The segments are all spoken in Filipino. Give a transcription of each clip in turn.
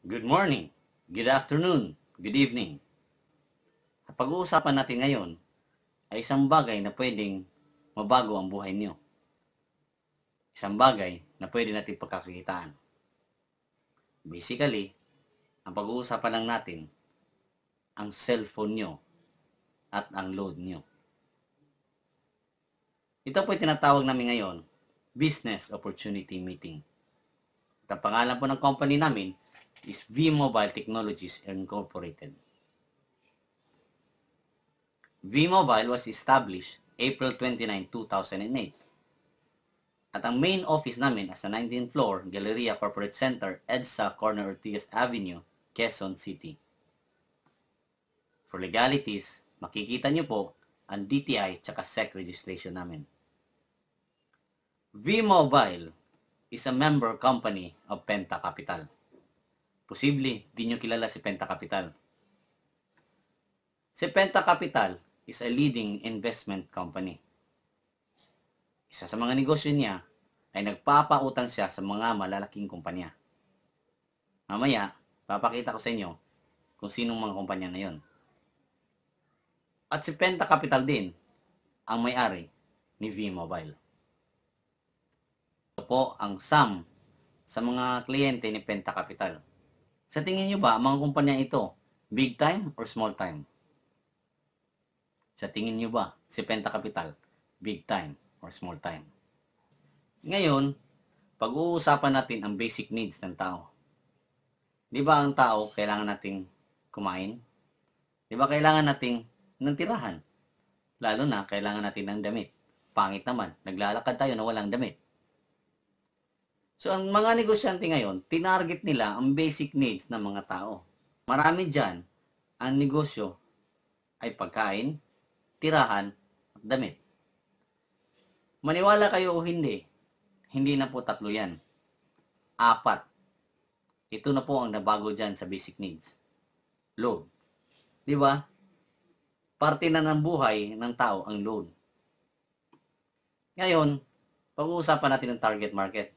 Good morning, good afternoon, good evening. Ang pag-uusapan natin ngayon ay isang bagay na pwedeng mabago ang buhay niyo. Isang bagay na pwede natin pagkakakitaan. Basically, ang pag-uusapan lang natin ang cellphone niyo at ang load niyo. Ito po ay tinatawag namin ngayon, Business Opportunity Meeting. At ang pangalan po ng company namin is V-Mobile Technologies Incorporated. V-Mobile was established April 29, 2008. At ang main office namin sa 19th floor, Galleria Corporate Center, EDSA, Corner Ortigas Avenue, Quezon City. For legalities, makikita nyo po ang DTI tsaka SEC registration namin. V-Mobile is a member company of Penta Capital. Posible, di nyo kilala si Penta Capital. Si Penta Capital is a leading investment company. Isa sa mga negosyo niya ay nagpapautang siya sa mga malalaking kumpanya. Mamaya, papakita ko sa inyo kung sinong mga kumpanya na yon. At si Penta Capital din ang may-ari ni V-Mobile. Ito po ang sum sa mga kliyente ni Penta Capital. Sa tingin nyo ba, mga kumpanya ito, big time or small time? Sa tingin nyo ba, si Penta Capital, big time or small time? Ngayon, pag-uusapan natin ang basic needs ng tao. Di ba ang tao, kailangan nating kumain? Di ba kailangan nating ng tirahan? Lalo na, kailangan natin ng damit. Pangit naman, naglalakad tayo na walang damit. So, ang mga negosyante ngayon, tinarget nila ang basic needs ng mga tao. Marami dyan, ang negosyo ay pagkain, tirahan, at damit. Maniwala kayo o hindi, hindi na po tatlo yan. 4. Ito na po ang nabago dyan sa basic needs. Load. Di ba? Parte na ng buhay ng tao ang load. Ngayon, pag-uusapan natin ang target market.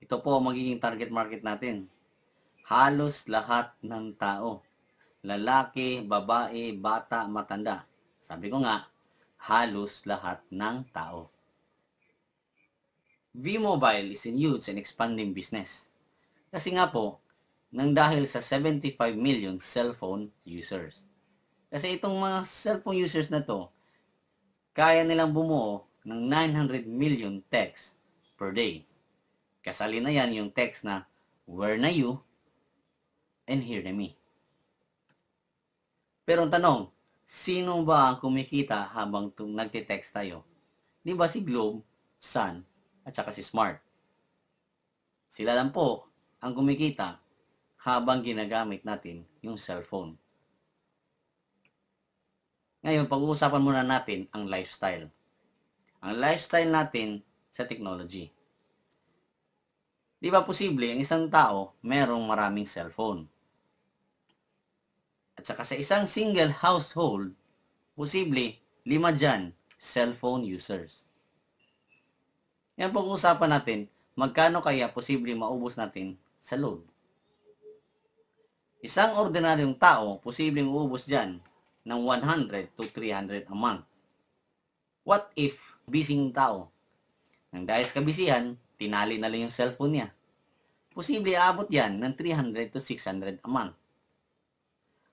Ito po ang magiging target market natin. Halos lahat ng tao. Lalaki, babae, bata, matanda. Sabi ko nga, halos lahat ng tao. V-Mobile is a huge and expanding business. Kasi nga po, nang dahil sa 75 million cellphone users. Kasi itong mga cellphone users na to, kaya nilang bumuo ng 900 million texts per day. Kasali na yan yung text na, where na you, and here na me. Pero ang tanong, sino ba ang kumikita habang nagtitext tayo? Di ba si Globe, Sun, at saka si Smart? Sila lang po ang kumikita habang ginagamit natin yung cellphone. Ngayon, pag-uusapan muna natin ang lifestyle. Ang lifestyle natin sa technology. Di ba posible ang isang tao merong maraming cellphone? At saka sa isang single household, posible 5 dyan cellphone users. Yan pag-uusapan natin, magkano kaya posible maubos natin sa load? Isang ordinaryong tao, posibleng uubos dyan ng 100 to 300 a month. What if busy ng tao? Nang dahil sa kabisihan, tinali na lang yung cellphone niya. Posible aabot yan ng 300 to 600 a month.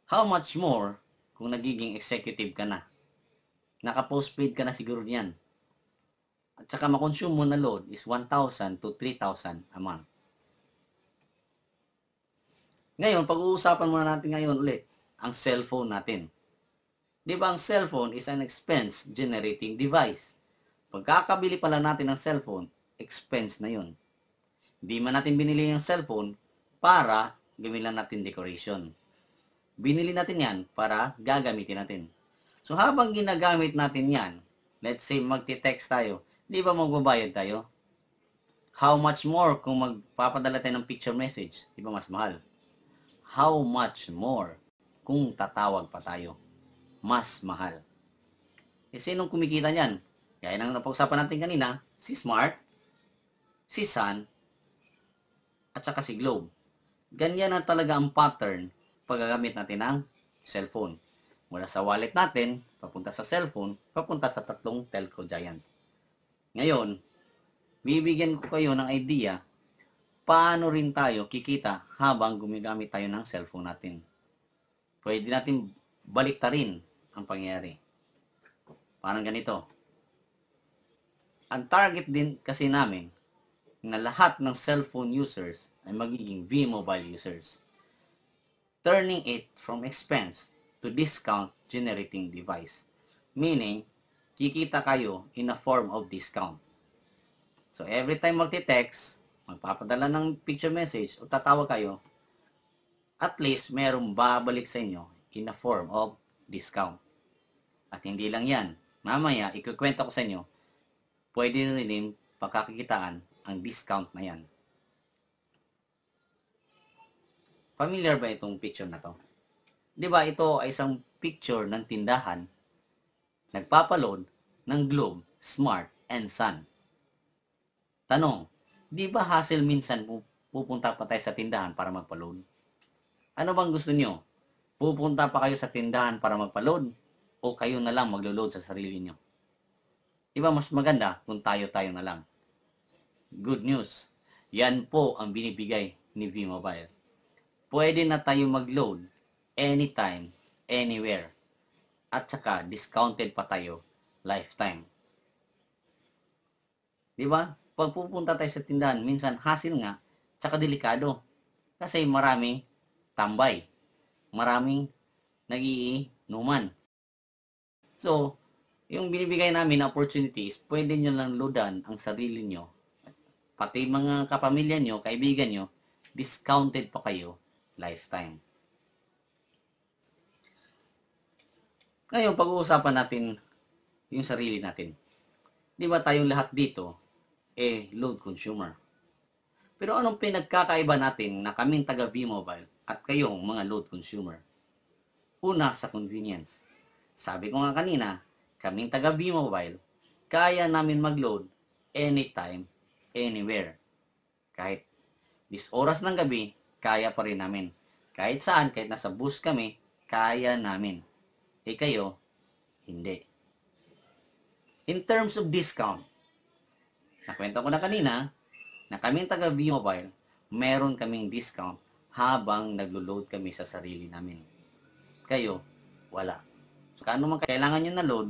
How much more kung nagiging executive ka na? Naka-postpaid ka na siguro niyan. At saka makonsume mo na load is 1,000 to 3,000 a month. Ngayon, pag-uusapan muna natin ngayon ulit ang cellphone natin. Di ba ang cellphone is an expense generating device? Pagkakabili pala natin ng cellphone, expense na yun. Di man natin binili yung cellphone para gamilan natin decoration. Binili natin yan para gagamitin natin. So habang ginagamit natin yan, let's say magti-text tayo, di ba magbabayad tayo? How much more kung magpapadala tayo ng picture message? Di ba mas mahal? How much more kung tatawag pa tayo? Mas mahal. E sinong kumikita niyan? Gaya ng napag-usapan natin kanina, si Smart, si Sun, at saka si Globe. Ganyan na talaga ang pattern paggagamit natin ng cellphone. Mula sa wallet natin, papunta sa cellphone, papunta sa tatlong telco giants. Ngayon, bibigyan ko kayo ng idea paano rin tayo kikita habang gumagamit tayo ng cellphone natin. Pwede natin baliktarin ang pangyayari. Parang ganito. Ang target din kasi namin na lahat ng cellphone users ay magiging V-Mobile users, turning it from expense to discount generating device. Meaning, kikita kayo in a form of discount. So, every time magte-text, magpapadala ng picture message o tatawag kayo, at least merong babalik sa inyo in a form of discount. At hindi lang yan. Mamaya, ikukwento ko sa inyo, pwede rin din pagkakikitaan ang discount na yan. Familiar ba itong picture na to? Di ba ito ay isang picture ng tindahan nagpapaload ng Globe, Smart, and Sun. Tanong, di ba hassle minsan pupunta pa tayo sa tindahan para magpaload? Ano bang gusto nyo? Pupunta pa kayo sa tindahan para magpaload? O kayo na lang maglo-load sa sarili nyo? Di ba mas maganda kung tayo-tayo na lang? Good news. Yan po ang binibigay ni V-Mobile. Pwede na tayo mag-load anytime, anywhere. At saka, discounted pa tayo lifetime. Di ba? Pag pupunta tayo sa tindahan, minsan hassle nga, tsaka delikado. Kasi maraming tambay. Maraming nagiinuman. So, yung binibigay namin na opportunities, pwede nyo lang loadan ang sarili nyo. Pati mga kapamilya nyo, kaibigan nyo, discounted pa kayo lifetime. Ngayon, pag-uusapan natin yung sarili natin. Di ba tayong lahat dito, load consumer. Pero anong pinagkakaiba natin na kaming taga V-Mobile at kayong mga load consumer? Una, sa convenience. Sabi ko nga kanina, kaming taga V-Mobile, kaya namin mag-load anytime, anywhere. Kahit 10 oras ng gabi, kaya pa rin namin. Kahit saan, kahit nasa bus kami, kaya namin. Kayo, hindi. In terms of discount, nakwento ko na kanina, na kaming taga V-Mobile, meron kaming discount habang naglo-load kami sa sarili namin. Kayo, wala. So, kung ano man kailangan nyo na load,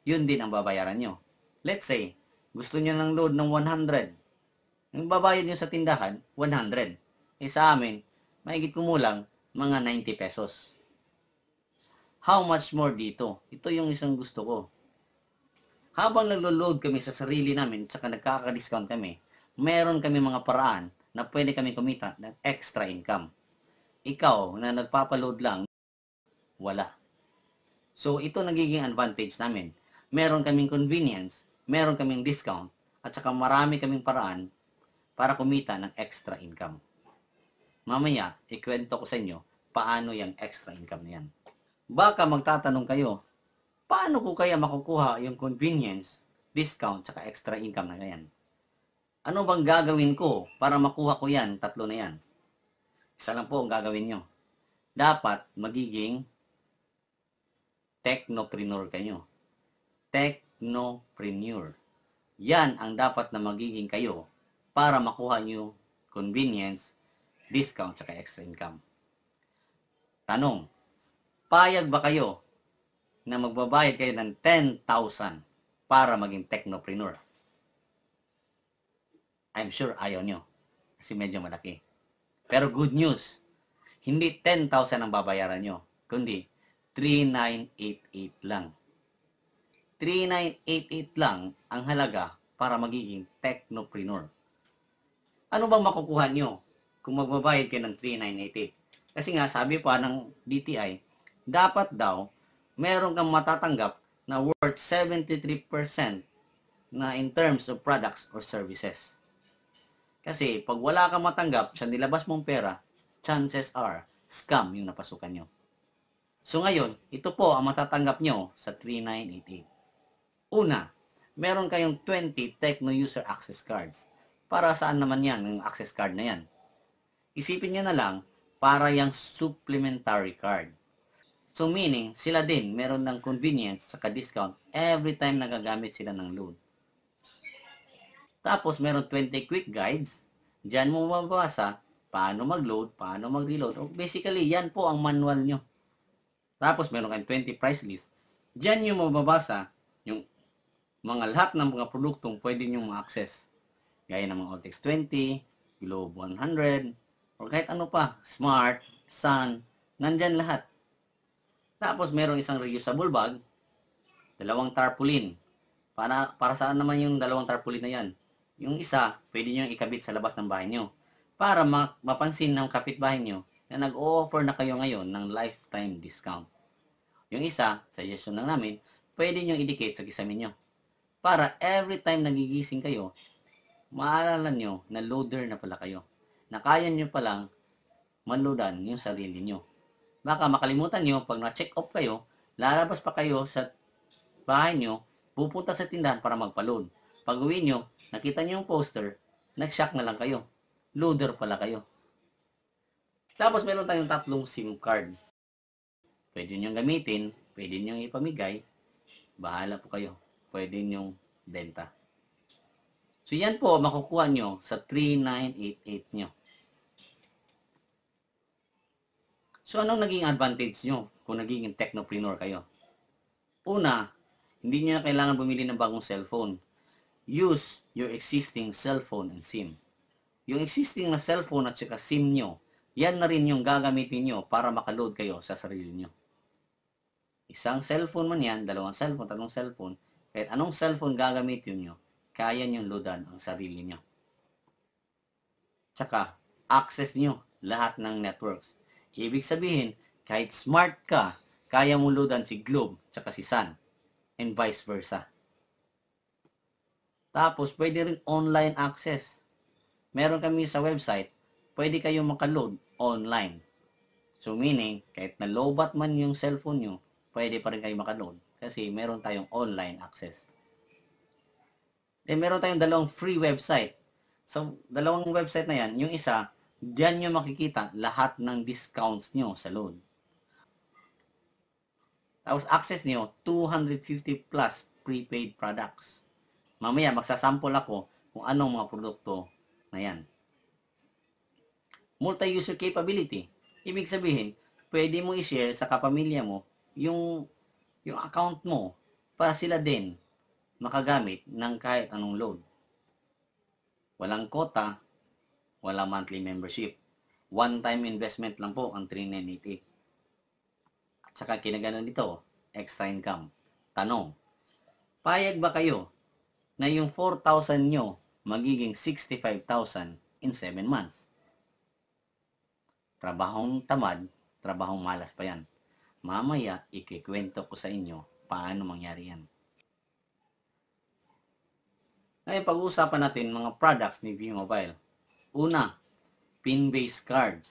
yun din ang babayaran nyo. Let's say, gusto nyo ng load ng 100. Ang babayad nyo sa tindahan, 100. Sa amin, mahigit kumulang, mga 90 pesos. How much more dito? Ito yung isang gusto ko. Habang naglo-load kami sa sarili namin, saka nagkaka-discount kami, meron kami mga paraan na pwede kami kumita ng extra income. Ikaw na nagpapaload lang, wala. So, ito nagiging advantage namin. Meron kaming convenience, meron kaming discount, at saka marami kaming paraan para kumita ng extra income. Mamaya, ikwento ko sa inyo paano yung extra income na yan. Baka magtatanong kayo, paano ko kaya makukuha yung convenience, discount, saka extra income na yan? Ano bang gagawin ko para makuha ko yan, tatlo na yan? Isa lang po ang gagawin nyo. Dapat magiging technopreneur kayo. Technopreneur. Yan ang dapat na magiging kayo para makuha nyo convenience, discount, saka extra income. Tanong, payag ba kayo na magbabayad kayo ng 10,000 para maging technopreneur? I'm sure ayaw nyo kasi medyo malaki. Pero good news, hindi 10,000 ang babayaran nyo, kundi 3,988 lang. 3,988 lang ang halaga para magiging technopreneur. Ano bang makukuha nyo kung magbabayad kayo ng 3,988? Kasi nga, sabi pa ng DTI, dapat daw, meron kang matatanggap na worth 73% na in terms of products or services. Kasi, pag wala kang matanggap sa nilabas mong pera, chances are, scam yung napasukan nyo. So ngayon, ito po ang matatanggap nyo sa 3,988. Una, meron kayong 20 Tecno User Access Cards. Para saan naman yan, yung access card na yan? Isipin nyo na lang, para yung supplementary card. So meaning, sila din meron ng convenience saka discount every time nagagamit sila ng load. Tapos meron 20 quick guides. Diyan mo mababasa paano mag-load, paano mag-reload. O basically, yan po ang manual nyo. Tapos meron kayong 20 price list. Diyan nyo mababasa yung mga lahat ng mga produktong pwede nyo ma-access. Gaya ng mga Altex 20, Globe 100, or kahit ano pa, Smart, Sun, nandyan lahat. Tapos meron isang reusable bag, dalawang tarpaulin. Para saan naman yung dalawang tarpaulin na yan? Yung isa, pwede nyo ikabit sa labas ng bahay nyo. Para mapansin ng kapitbahay nyo na nag-o-offer na kayo ngayon ng lifetime discount. Yung isa, suggestion lang namin, pwede nyo idikit sa kisame nyo. Para every time nagigising kayo, maalala nyo na loader na pala kayo. Na kaya nyo palang manloadan yung sarili nyo. Baka makalimutan nyo, pag na-check off kayo, lalabas pa kayo sa bahay nyo, pupunta sa tindahan para magpa-load. Pag uwi nyo, nakita nyo yung poster, nag-shock na lang kayo. Loader pala kayo. Tapos meron tayong 3 SIM card. Pwede nyo gamitin, pwede nyo ipamigay, bahala po kayo. Pwede nyo benta. So yan po, makukuha nyo sa 3988 nyo. So anong naging advantage nyo kung naging technopreneur kayo? Una, hindi nyo na kailangan bumili ng bagong cellphone. Use your existing cellphone and SIM. Yung existing na cellphone at saka SIM nyo, yan na rin yung gagamitin nyo para makaload kayo sa sarili nyo. Isang cellphone man yan, 2 cellphone, 3 cellphone, kahit anong cellphone gagamitin nyo, kaya nyo loadan ang sarili nyo. Tsaka, access nyo lahat ng networks. Ibig sabihin, kahit smart ka, kaya mong loadan si Globe tsaka si Sun, and vice versa. Tapos, pwede rin online access. Meron kami sa website, pwede kayong makaload online. So, meaning, kahit na lowbat man yung cellphone nyo, pwede pa rin kayo makaload kasi meron tayong online access. Then, meron tayong 2 free website. So, 2 website na yan, yung isa, diyan nyo makikita lahat ng discounts nyo sa load. Tapos, access nyo, 250 plus prepaid products. Mamaya, magsasample ako kung anong mga produkto na yan. Multi-user capability. Ibig sabihin, pwede mo i-share sa kapamilya mo yung account mo para sila din makagamit ng kahit anong load. Walang quota, walang monthly membership. One-time investment lang po ang 3988. At saka kinagano nito, extra income. Tanong, payag ba kayo na yung 4,000 nyo magiging 65,000 in 7 months? Trabahong tamad, trabahong malas pa yan. Mamaya, ikikwento ko sa inyo paano mangyari yan. Ngayon, pag-uusapan natin mga products ni V-Mobile. Una, pin-based cards.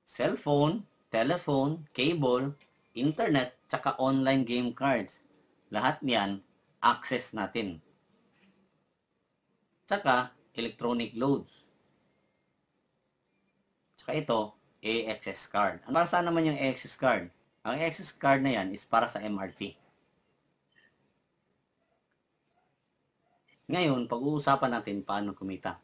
Cellphone, telephone, cable, internet, tsaka online game cards. Lahat niyan, access natin. Tsaka, electronic loads. Tsaka ito, AXS card. Para saan naman yung AXS card? Ang AXS card na yan is para sa MRT. Ngayon, pag-uusapan natin paano kumita.